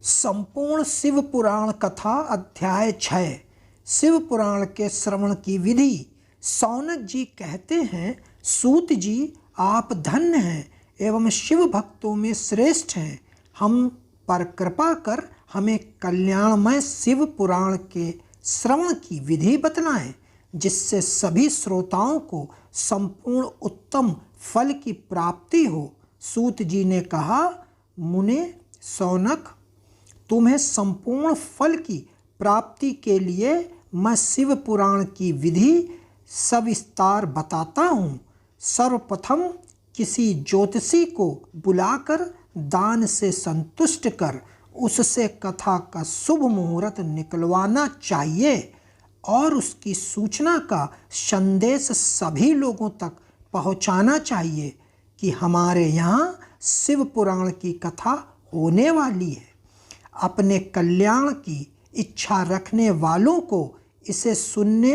संपूर्ण शिव पुराण कथा अध्याय 6। शिव पुराण के श्रवण की विधि। सौनक जी कहते हैं, सूत जी आप धन्य हैं एवं शिव भक्तों में श्रेष्ठ हैं। हम पर कृपा कर हमें कल्याणमय शिव पुराण के श्रवण की विधि बतलाएं, जिससे सभी श्रोताओं को संपूर्ण उत्तम फल की प्राप्ति हो। सूत जी ने कहा, मुने सौनक, तुम्हें संपूर्ण फल की प्राप्ति के लिए मैं शिव पुराण की विधि सविस्तार बताता हूँ। सर्वप्रथम किसी ज्योतिषी को बुलाकर दान से संतुष्ट कर उससे कथा का शुभ मुहूर्त निकलवाना चाहिए और उसकी सूचना का संदेश सभी लोगों तक पहुँचाना चाहिए कि हमारे यहाँ शिव पुराण की कथा होने वाली है। अपने कल्याण की इच्छा रखने वालों को इसे सुनने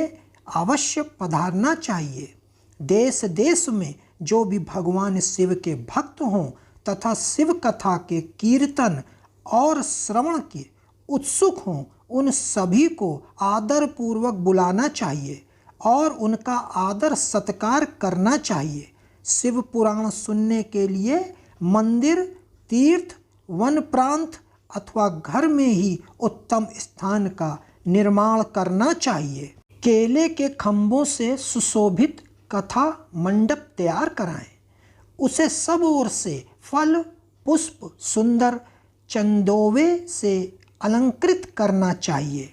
अवश्य पधारना चाहिए। देश देश में जो भी भगवान शिव के भक्त हों तथा शिव कथा के कीर्तन और श्रवण के उत्सुक हों, उन सभी को आदरपूर्वक बुलाना चाहिए और उनका आदर सत्कार करना चाहिए। शिव पुराण सुनने के लिए मंदिर, तीर्थ, वन प्रांत अथवा घर में ही उत्तम स्थान का निर्माण करना चाहिए। केले के खंभों से सुशोभित कथा मंडप तैयार कराएं। उसे सब ओर से फल, पुष्प, सुंदर चंदोवे से अलंकृत करना चाहिए।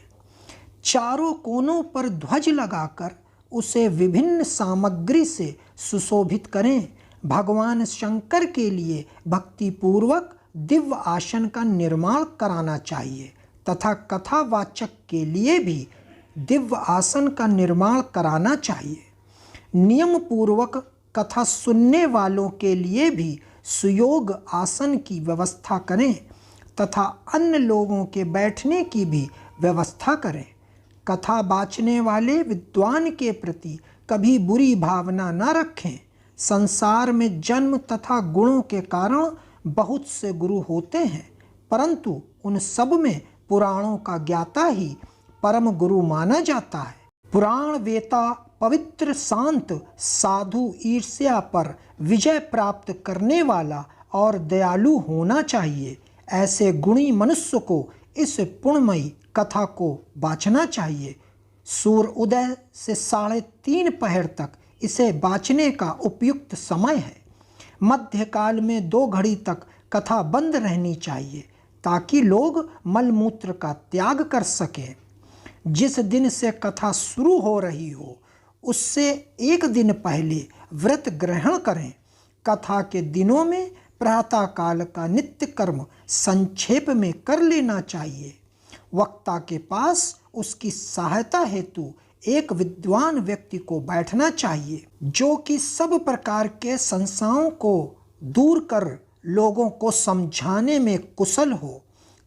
चारों कोनों पर ध्वज लगाकर उसे विभिन्न सामग्री से सुशोभित करें। भगवान शंकर के लिए भक्तिपूर्वक दिव्य आसन का निर्माण कराना चाहिए तथा कथावाचक के लिए भी दिव्य आसन का निर्माण कराना चाहिए। नियम पूर्वक कथा सुनने वालों के लिए भी सुयोग आसन की व्यवस्था करें तथा अन्य लोगों के बैठने की भी व्यवस्था करें। कथा बाँचने वाले विद्वान के प्रति कभी बुरी भावना न रखें। संसार में जन्म तथा गुणों के कारण बहुत से गुरु होते हैं, परंतु उन सब में पुराणों का ज्ञाता ही परम गुरु माना जाता है। पुराण वेता पवित्र, शांत, साधु, ईर्ष्या पर विजय प्राप्त करने वाला और दयालु होना चाहिए। ऐसे गुणी मनुष्य को इस पुण्यमयी कथा को बाँचना चाहिए। सूर्य उदय से 3:30 पहर तक इसे बाँचने का उपयुक्त समय है। मध्यकाल में 2 घड़ी तक कथा बंद रहनी चाहिए ताकि लोग मलमूत्र का त्याग कर सकें। जिस दिन से कथा शुरू हो रही हो उससे 1 दिन पहले व्रत ग्रहण करें। कथा के दिनों में प्रातःकाल का नित्य कर्म संक्षेप में कर लेना चाहिए। वक्ता के पास उसकी सहायता हेतु एक विद्वान व्यक्ति को बैठना चाहिए, जो कि सब प्रकार के संशयों को दूर कर लोगों को समझाने में कुशल हो।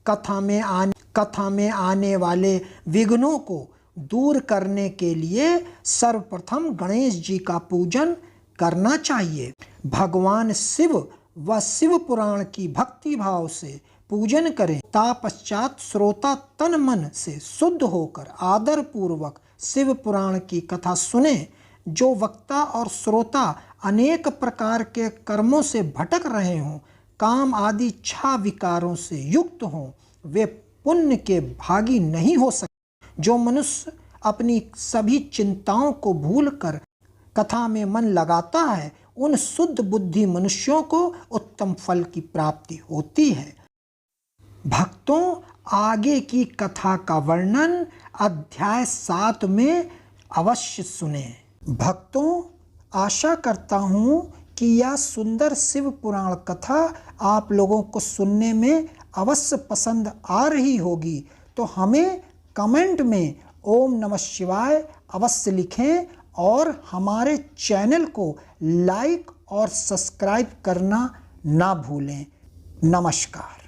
कथा में आने वाले विघ्नों को दूर करने के लिए सर्वप्रथम गणेश जी का पूजन करना चाहिए। भगवान शिव व शिव पुराण की भक्ति भाव से पूजन करें। तत्पश्चात श्रोता तन मन से शुद्ध होकर आदर पूर्वक शिव पुराण की कथा सुने। जो वक्ता और श्रोता अनेक प्रकार के कर्मों से भटक रहे हों, काम आदि इच्छा विकारों से युक्त हों, वे पुण्य के भागी नहीं हो सकते। जो मनुष्य अपनी सभी चिंताओं को भूलकर कथा में मन लगाता है, उन शुद्ध बुद्धि मनुष्यों को उत्तम फल की प्राप्ति होती है। भक्तों, आगे की कथा का वर्णन अध्याय 7 में अवश्य सुने। भक्तों, आशा करता हूँ कि यह सुंदर शिव पुराण कथा आप लोगों को सुनने में अवश्य पसंद आ रही होगी। तो हमें कमेंट में ओम नमः शिवाय अवश्य लिखें और हमारे चैनल को लाइक और सब्सक्राइब करना ना भूलें। नमस्कार।